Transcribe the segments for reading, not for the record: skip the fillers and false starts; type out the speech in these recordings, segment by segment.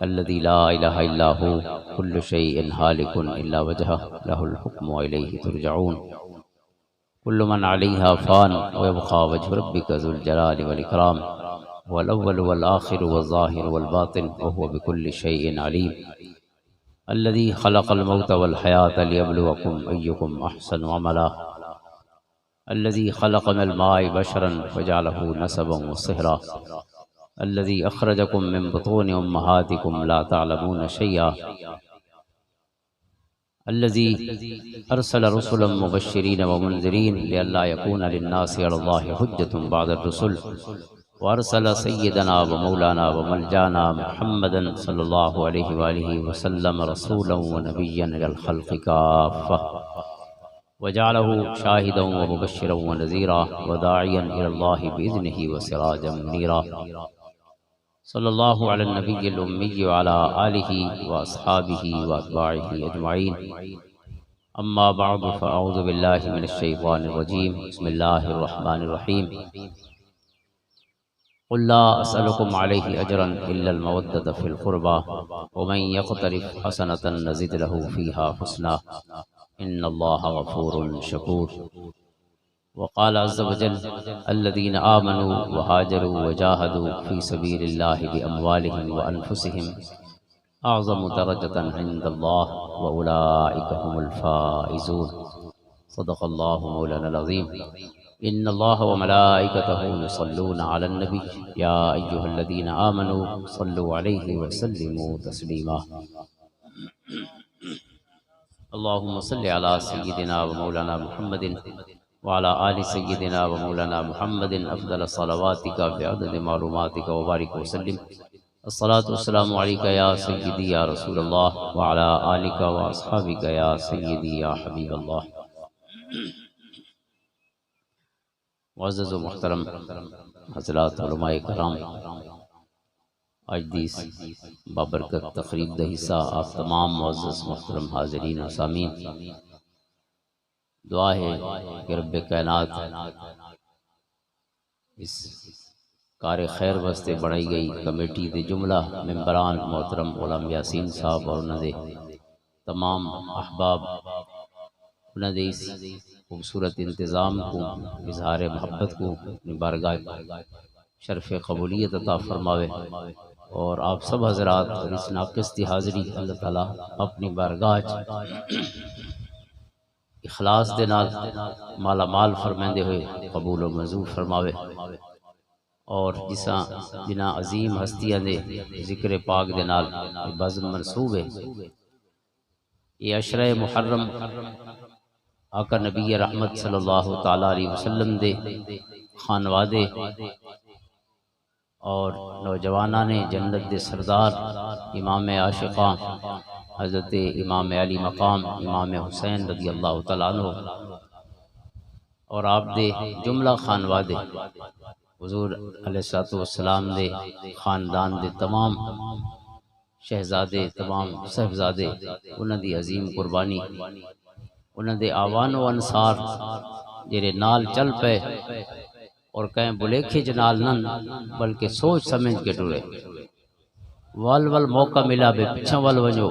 الذي لا إله إلا هو كل شيء هالك إلا وجهه له الحكم وإليه ترجعون كل من عليها فان ويبقى وجه ربك ذو الجلال والإكرام هو الأول والآخر والظاهر والباطن وهو بكل شيء عليم الذي خلق الموت والحياة ليبلوكم أيكم أحسن عملا الذي خلق من الماء بشرا فجعله نسبا وصهرا الذي أخرجكم من بطون أمهاتكم لا تعلمون شيئا الذي أرسل رسلا مبشرين ومنذرين لئلا يكون للناس على الله حجة بعد الرسل وأرسل سيدنا ومولانا وملجانا محمدا صلى الله عليه وآله وسلم رسولا ونبيا إلى الخلق كافة وجعله شاهدا ومبشرا ونذيرا وداعيا إلى الله بإذنه وسراجا منيرا صلى الله على النبي الأمي وعلى آله وأصحابه وأتباعه أجمعين أما بعد فأعوذ بالله من الشيطان الرجيم بسم الله الرحمن الرحيم قل لا أسألكم عليه أجرا إلا المودة في القربى ومن يقترف حسنة نزد له فيها حسنا إن الله غفور شكور وقال عز وجل الذين آمنوا وهاجروا وجاهدوا في سبيل الله بأموالهم وأنفسهم أعظم درجة عند الله وأولئك هم الفائزون صدق الله مولانا العظيم إن الله وملائكته يصلون على النبي يا أيها الذين آمنوا صلوا عليه وسلموا تسليما اللهم صل على سيدنا ومولانا محمد وعلى آل سيدنا ومولانا محمد أفضل صلواتك بعدد معلوماتك وبارك وسلم الصلاة والسلام عليك يا سيدي يا رسول الله وعلى آلك وأصحابك يا سيدي يا حبيب الله معزز و محترم حضرات علماء کرام آج دیس بابرکت تقریب دا حصہ آپ تمام معزز محترم حاضرین و سامین دعا ہے کہ رب کائنات اس کار خیر واسطے بڑھائی گئی کمیٹی دے جملہ ممبران محترم غلام یاسین صاحب اور انہوں دے تمام احباب انہوں دے اس خوبصورت انتظام کو اظہار محبت کو اپنی بارگاہ شرف قبولیت عطا فرماوے اور آپ سب حضرات اس ناقص دی حاضری اللہ تعالیٰ اپنی بارگاہ اخلاص دے نال مالا مال فرمائندے ہوئے قبول و منظور فرماوے اور جنا عظیم ہستیاں دے ذکر پاک دے نال بزم منصوب ہے یہ عشرہ محرم آقا نبی رحمت صلی اللہ تعالیٰ علیہ وسلم دے خانوادے اور نوجوانہ نے جنت دے سردار امام عاشقاں حضرت امام علی مقام امام حسین رضی اللہ تعالیٰ عنہ اور آپ دے جملہ خانوادے حضور علیہ السلام دے خاندان دے تمام شہزادے تمام صحبزادے انہاں دی عظیم قربانی انہاں دے آوان و انصار جیرے نال چل پے اور کہیں بلیکھے جنال نن بلکہ سوچ سمجھ کے ٹرے وال موقع ملا بے پیچھا وال وجو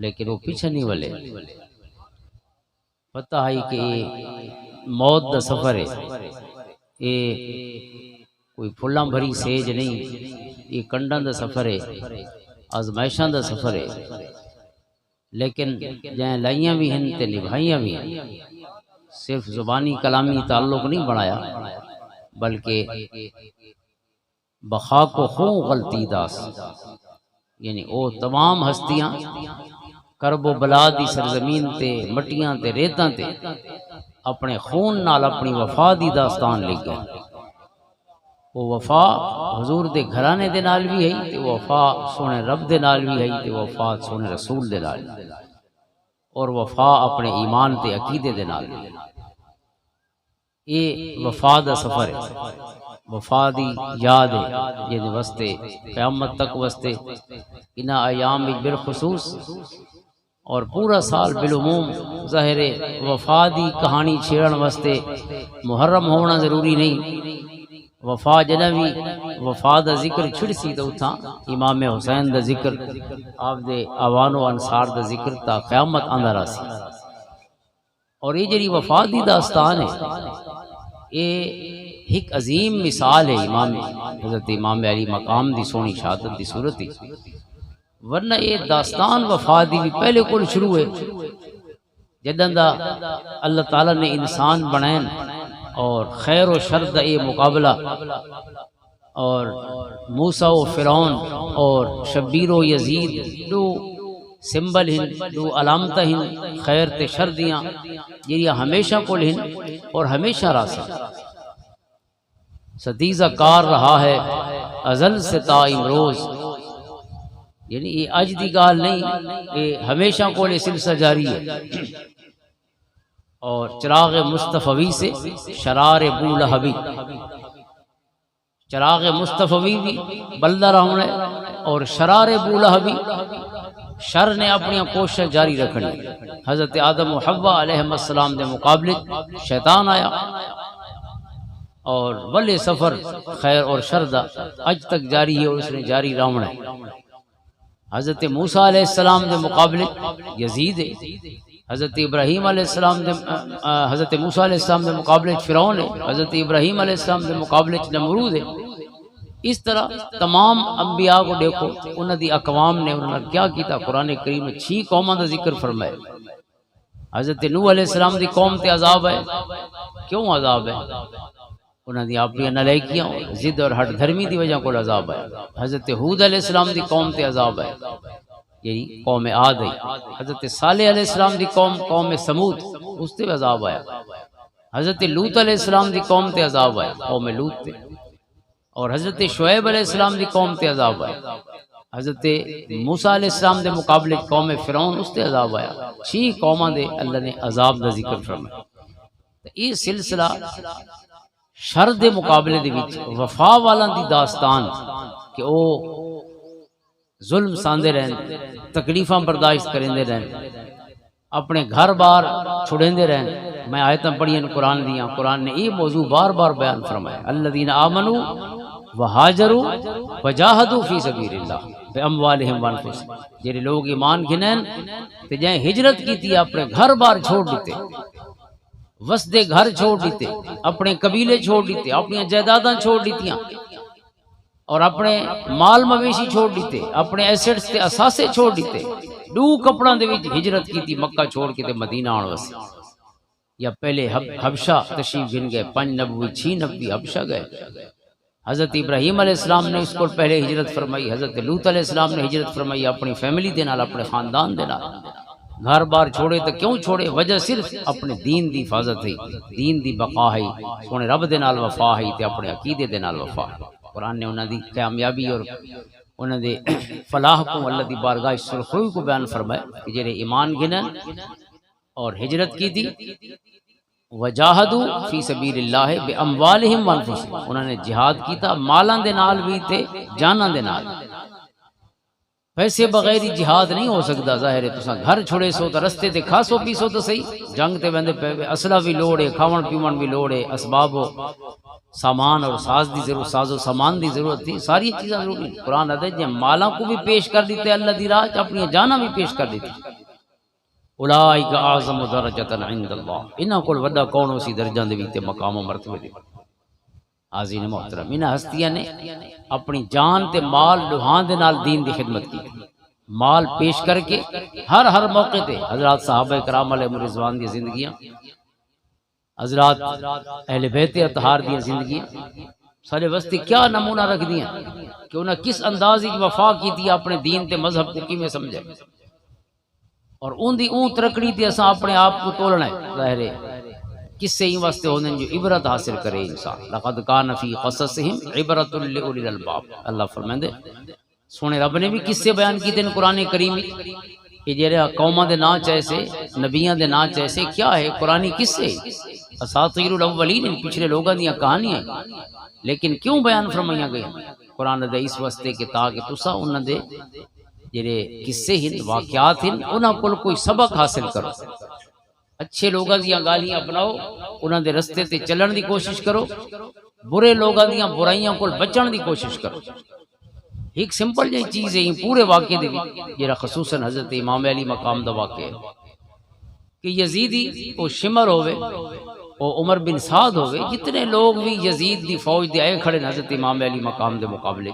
لیکن وہ پیچھے نہیں والے پتہ ہے کہ موت دا سفر ہے یہ کوئی پھلاں بھری سیج نہیں یہ کنڈاں دا سفر ہے آزمائشاں دا سفر ہے لیکن جہاں لائیاں بھی ہیں تے نبھائیاں بھی ہیں صرف زبانی کلامی تعلق نہیں بنایا بلکہ بخا کو خوں غلطی داس یعنی او تمام ہستیاں کرب و بلا دی سرزمین تے مٹیاں تے ریتاں تے اپنے خون نال اپنی وفا دی داستان لکھ گئے وہ وفا حضور دے گھرانے دے نال بھی ہے تے وفا سونے رب دے نال بھی ہے تے وفا سونے رسول دے نال اور وفا اپنے ایمان تے عقیدے دے نال یہ وفا دا سفر ہے وفا دی یاد ہے یہ واسطے قیامت تک واسطے انہا ایام بالخصوص اور پورا سال بالعموم ظاہر وفا دی کہانی چھیڑن واسطے محرم ہونا ضروری نہیں وفا جنوی وفا دا ذکر چھڑسی تو اتھا امام حسین دا ذکر آپ دے آوان و انصار دا ذکر تا قیامت اندر آسی. اور یہ جڑی وفا دی داستان ہے یہ ایک عظیم مثال ہے امام حضرت امام علی مقام دی سونی شہادت دی صورت ہی. ورنہ یہ داستان وفا دی بھی پہلے کول شروع ہے جدن دا اللہ تعالیٰ نے انسان بنائیں اور خیر و شر دا یہ مقابلہ اور موسیٰ و فرعون اور شبیر و یزید دو سمبل ہن دو علامتہ ہن خیر تے شر دیاں یہ ہمیشہ کول ہن اور ہمیشہ راسا ستیزہ کار رہا ہے ازل سے تا امروز. یعنی یہ اج دی گال نہیں، یہ ہمیشہ کول سلسلہ جاری ہے. اور چراغ مصطفی سے شرار بو لہبی، چراغ مصطفی بھی بلدہ رہنا ہے اور شرار بو لہبی شر نے اپنی کوشش جاری رکھنی. حضرت آدم و حوا علیہ السلام دے مقابلے شیطان آیا اور بلے سفر خیر اور شر دا اج تک جاری ہے اور اس نے جاری رہنا ہے. حضرت موسیٰ علیہ السلام دے مقابلے یزید ہے، حضرت ابراہیم علیہ السلام دے حضرت موسیٰ علیہ السلام دے مقابلے فرعون ہے، حضرت ابراہیم علیہ السلام دے مقابلے نمرود ہے. اس طرح تمام انبیاء کو دیکھو انہوں دی اقوام نے انہوں نے کیا کیتا. قرآن کریم میں 6 قوموں دا ذکر فرمائے. حضرت نوح علیہ السلام دی قوم تے عذاب ہے. کیوں عذاب ہے؟ انہوں نے اپنی نالائکیاں ضد اور ہٹ دھرمی دی وجہ کو عذاب ہے. حضرت ہود علیہ السلام دی قوم تے عذاب ہے، یہی قوم عاد ہے. حضرت صالح علیہ السلام دی قوم سمود اس تے عذاب آیا. حضرت لوط علیہ السلام دی قوم تے عذاب آیا قوم لوط تے. اور حضرت شعیب علیہ السلام دی قوم تے عذاب آیا. حضرت موسیٰ علیہ السلام دے مقابلے قوم فرعون اس تے عذاب آیا. 6 قوماں دے اللہ نے عذاب دا ذکر فرمایا. یہ سلسلہ شر دے مقابلے دے وچ وفا والاں دی داستان کہ او ظلم ساندے رہن، تکلیفاں برداشت کریندے رہن، اپنے گھر بار چھڑیندے رہن. میں آیتاں پڑھیاں قرآن دیاں، قرآن نے یہ موضوع بار بار بیان فرمایا. الذین آمنوا وہاجروا وجاہدوا فی سبیل اللہ باموالہم وانفسہم. جڑے لوگ ایمان گھنین تے جائیں ہجرت کیتی اپنے گھر بار چھوڑ دیتے، وسدے گھر چھوڑ دیتے، اپنے قبیلے چھوڑ دیتے، اپنی جائیداداں چھوڑ دیتیاں اور اپنے مال مویشی چھوڑ دیتے، اپنے ایسٹس تے اثاثے چھوڑ دیتے. 2 کپڑاں دے وچ ہجرت کیتی مکہ چھوڑ کے تے مدینہ آن واسطے. یا پہلے حبشہ تشریف گن گئے، 5 نبوی 6 نبی حبشہ گئے. حضرت ابراہیم علیہ السلام نے اس کو پہلے ہجرت فرمائی. حضرت لوط علیہ السلام نے ہجرت فرمائی اپنی فیملی دے نال، اپنے خاندان دے نال. گھر بار چھوڑے تو کیوں چھوڑے؟ وجہ صرف اپنے دین دی حفاظت ہے، دین دی بقا ہے، سونے رب دے نال وفا ہے تے اپنے عقیدے دے نال وفا ہے. قرآن نے انہاں دی کامیابی اور انہاں دے فلاح کو اللہ دی بارگاہ سرخروئی کو بیان فرمایا کہ جڑے ایمان گنن اور ہجرت کی تھی وجاہدوا فی سبیل اللہ باموالہم وانفسہم، انہوں نے جہاد کیتا مالاں دے نال بھی تے جاناں دے نال. پیسے بغیر ہی جہاد نہیں ہو سکتا. ظاہر ہے تساں گھر چھوڑے سو تو رستے تے کھاسو پیسو تو صحیح، جنگ تے ویندے پے اسلحہ بھی لوڑ ہے، کھاون پیون بھی لوڑ ہے، اسباب و سامان اور ساز دی ضرورت، ساز و سامان دی ضرورت تھی، ساری چیزیں ضروری. قرآن آتا ہے جب مالاں کو بھی پیش کر دیتے اللہ دی راہ، اپنی جاناں بھی پیش کر دیتے. اولئک اعظم درجۃ عند اللہ، انہاں کول وڈا کون اسی درجہ دے وچ مقام و مرتبے دے. حاضرین محترم، انہاں ہستیاں نے اپنی جان تے مال لوہاں دے نال دین دی خدمت کی، مال پیش کر کے ہر موقع تے. حضرات صحابہ کرام علیہ رضوان دی زندگیاں، حضرات اہل بیت اطہار دی زندگیاں سارے واسطے کیا نمونہ رکھ دیاں کہ انہاں کس انداز وچ وفا کیتی، اپنے دین تے مذہب کو کیویں سمجھے اور اون دی اون ترکڑی تے اساں اپنے آپ کو تولنا ہے. ظاہر ہے کس سے ہی واسطے ہونے جو عبرت حاصل کرے انسان. لقد کان فی قصصہم عبرۃ لأولی الالباب، اللہ فرمائندے سونے رب نے بھی کس سے بیان کیتے ہیں قرآن کریم. یہ جڑے قوماں دے نام چیسے، نبیاں دے نام چیسے کیا ہے قرآن کس سے؟ اساطیر الاولین، پچھلے لوگاں دیاں کہانیاں. لیکن کیوں بیان فرمائیاں گئی قرآن دے اس واسطے کہ تاکہ تساں انہاں دے جڑے قصے ہیں، واقعات ہیں، انہاں کول کوئی سبق حاصل کرو. اچھے لوگاں دیاں گالیاں اپناؤ، انہاں دے رستے تے چلن دی کوشش کرو، برے لوگاں دیاں برائیاں کو بچن دی کوشش کرو۔ ایک سمپل جی چیز ہے پورے واقعے دے جڑا خصوصاً حضرت امام علی مقام دا واقعہ ہے کہ یزیدی او شمر ہوئے او عمر بن سعد ہوئے، جتنے لوگ بھی یزید دی فوج دے آئے کھڑے حضرت امام علی مقام دے مقابلے،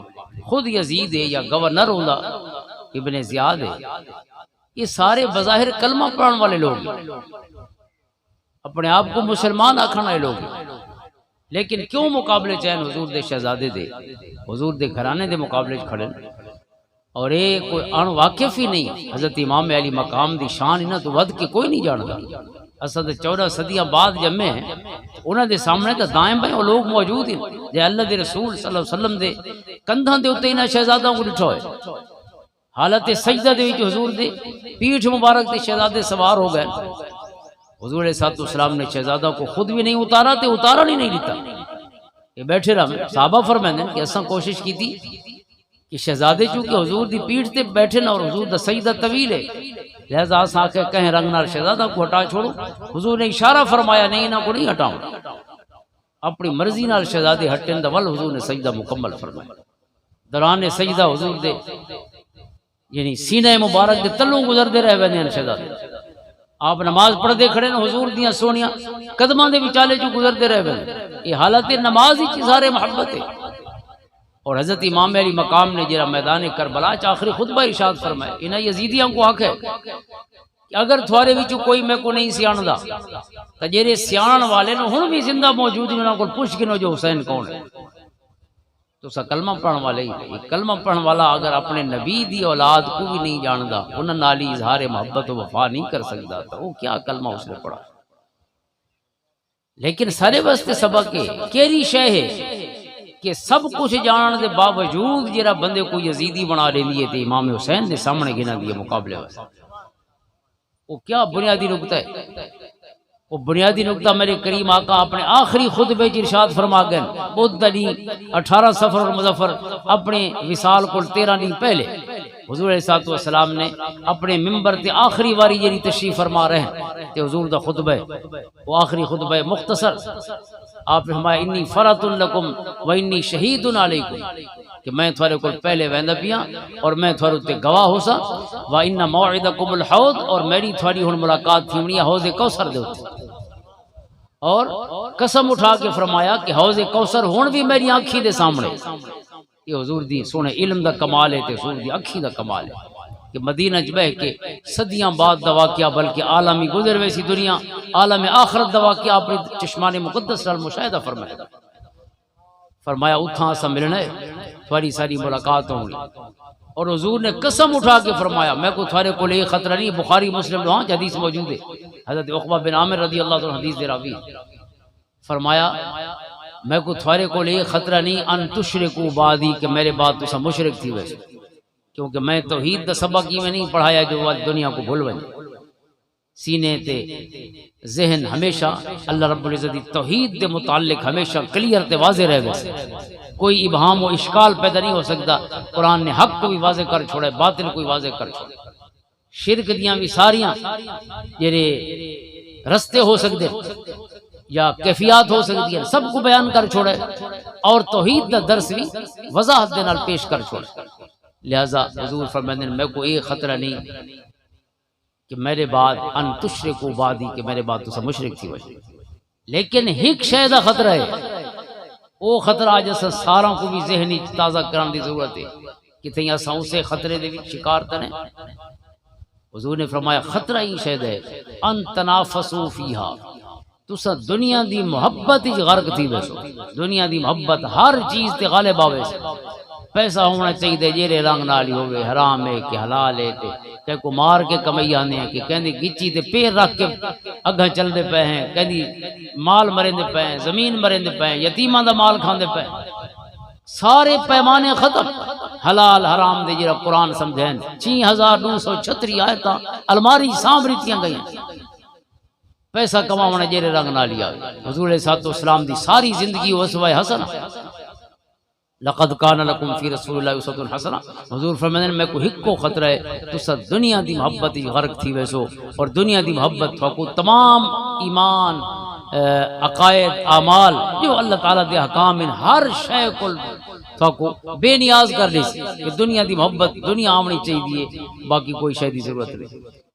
خود یزید ہے یا گورنر ہوندا ابن زیاد ہے، یہ سارے بظاہر کلمہ پڑھن والے لوگ ہیں، اپنے آپ کو مسلمان آکھن والے لوگ ہیں، لیکن کیوں مقابلے چاہیں حضور دے شہزادے دے حضور دے گھرانے دے مقابلے کھڑے، اور یہ کوئی ان واقف ہی نہیں حضرت امام علی مقام دی شان انہاں تو ود کے کوئی نہیں جاندا۔ اسد 14 صدیاں بعد جمے ہیں، انہاں دے سامنے تو دائم بھائی وہ لوگ موجود ہیں جے اللہ دے رسول صلی اللہ علیہ وسلم دے کندھاں دے اوتے انہاں شہزاداں کو ڈٹھا ہوئے، حالت سجدہ دے وچ حضور دے پیٹھ مبارک تے شہزادے سوار ہو گئے، حضور علیہ الصلوۃ والسلام نے شہزادہ کو خود بھی نہیں اتارا تے اتارا نہیں دیتا، یہ بیٹھے رہے۔ صحابہ فرماندے کہ اساں کوشش کی تھی کہ شہزادے چونکہ حضور دی پیٹھ تے بیٹھے نہ اور حضور دا سجدہ طویل ہے، لہذا اساں کہ کہیں رنگ نال شہزادہ کو ہٹا چھوڑو، حضور نے اشارہ فرمایا نہیں انہاں کو نہیں ہٹاؤں، اپنی مرضی نال شہزادے ہٹن دا ول حضور نے سجدہ مکمل فرمایا۔ دوران سجدہ حضور دے یعنی سینہ مبارک دے تلوں گزردے رہ ویندے شہزادے، آپ نماز پڑھتے کھڑے نے حضور دیاں سونیاں قدماں دے وچالے جو گزردے رہ ویندے، یہ حالت نماز ہی اظہار محبت ہے۔ اور حضرت امام علی مقام نے جرا میدان کربلا چ آخری خطبہ ارشاد فرمایا، انہاں یزیدیاں کو حق ہے کہ اگر تھوڑے وچ کوئی میں کو نہیں سیاںدا تے جڑے سیاںن والے نے ہن بھی زندہ موجود ہیں، انہاں کو پوچھ کے نو جو حسین کون ہے، تو سا کلمہ پڑھن والے ہی کلمہ پڑھن والا اگر اپنے نبی دی اولاد کو بھی نہیں جاندا، انہاں نال ہی اظہار محبت و وفا نہیں کر سکدا، تو وہ کیا کلمہ اس نے پڑھا۔ لیکن سارے واسطے سبق ہے کیڑی شے ہے کہ سب کچھ جانن دے باوجود جڑا بندے کو یزیدی بنا لیندی ہے تے امام حسین دے سامنے گنا دی مقابلے واسطے، وہ کیا بنیادی نقطہ ہے؟ وہ بنیادی نقطہ میرے کریم آقا اپنے آخری خطبے چ ارشاد فرما گئے، بدھ علی 18 صفر اور مظفر اپنے وصال کو 13 دن پہلے حضور علیہ السلام نے اپنے ممبر تے آخری واری جڑی تشریف فرما رہے ہیں تے حضور دا خطبہ وہ آخری خطبہ مختصر، آپ نے فرمایا انی فرۃ لکم و انی شہید علیکم، کہ میں تھوڑے کو پہلے ویندا پیاں اور میں تھوڑے تے گواہ ہو سا، و ان موعدکم الحوض، اور میری تھوڑی ہن ملاقات تھیونی حوض کوثر دے اوتے، اور قسم اٹھا کے فرمایا کہ حوض کوثر ہن بھی میری آنکھی دے سامنے، یہ حضور دی سونے علم دا کمال ہے تے حضور دی آنکھی دا کمال ہے کہ مدینہ چ بہ کے صدیاں بعد دا واقعہ بلکہ عالمی گزر ویسی دنیا عالم آخرت دا واقعہ اپنی چشمان مقدس نال مشاہدہ فرمایا اتھاں سا ملنا ہے، تھوڑی ساری ملاقات ہوں گی، اور حضور نے قسم اٹھا کے فرمایا میں کو تھارے کو لئے خطرہ نہیں، بخاری مسلم وہاں حدیث موجود ہے، حضرت عقبہ بن عامر رضی اللہ عنہ حدیث دے راوی فرمایا میں کو تھارے کو لئے خطرہ نہیں ان تشرکو بعدی، کہ میرے بعد تو سا مشرک تھی ویسے، کیونکہ میں توحید دا سبق ہی میں نہیں پڑھایا جو دنیا کو بھول وے، سینے تے ذہن ہمیشہ اللہ رب العزت توحید دے متعلق ہمیشہ کلیئر تے واضح رہ ویسے، کوئی ابہام و اشکال پیدا نہیں ہو سکتا، قرآن نے حق کو بھی واضح کر چھوڑے، باطل کو بھی واضح کر چھوڑے، شرک دیاں بھی ساریاں جڑے رستے ہو سکتے یا کیفیات ہو سکتی ہیں سب کو بیان کر چھوڑے، اور توحید دا درس بھی وضاحت دے نال پیش کر چھوڑے۔ لہذا حضور فرماتے ہیں میں کو ایک خطرہ نہیں کہ میرے بعد ان تشرکو بعدی، کہ میرے بعد تو سب مشرک تھی وجہ، لیکن ایک شے دا خطرہ ہے، وہ خطرہ جیسا ساروں کو بھی ذہنی تازہ کرنے دی ضرورت ہے کہ تھی اساں اسے خطرے دے شکار تنے۔ حضور نے فرمایا خطرہ ہی شاید ہے ان تنافسوا فیہا، تسا دنیا دی محبت ہی غرق تھی ویسو، دنیا دی محبت ہر چیز تے غالب آوے سے، پیسہ ہونا چاہیے جیرے رنگ نالی ہوئے، حرام ہے کہ حلال ہے، کہ کو مار کے کمائی آنے ہیں، کہ کہندی گچی تے پیر رکھ کے اگھا چل دے پہ ہیں، کہندی مال مرین دے پہ ہیں، زمین مرین دے پہ ہیں، یتیمان دا مال کھان دے پہ ہیں، سارے پیمانے ختم، حلال حرام دے جیرا قرآن سمجھیں 6936 آیتاں الماری سامریتیاں گئی ہیں، پیسہ کماؤنا جیرے رنگ نہ لیا۔ حضور علیہ السلام دی ساری زندگی اسوہ حسنہ، لقد کان لکم فی رسول اللہ اسوۃ حسنہ، حضور فرماتے ہیں میں کو ہکو خطرہ ہے تو سب دنیا دی محبت غرق تھی ویسو، اور دنیا دی محبت کو تمام ایمان عقائد اعمال جو اللہ تعالیٰ دے حکام ان ہر شے کو بے نیاز کر لی سی کہ دنیا دی محبت دنیا آمنی چاہیے باقی کوئی شے دی ضرورت نہیں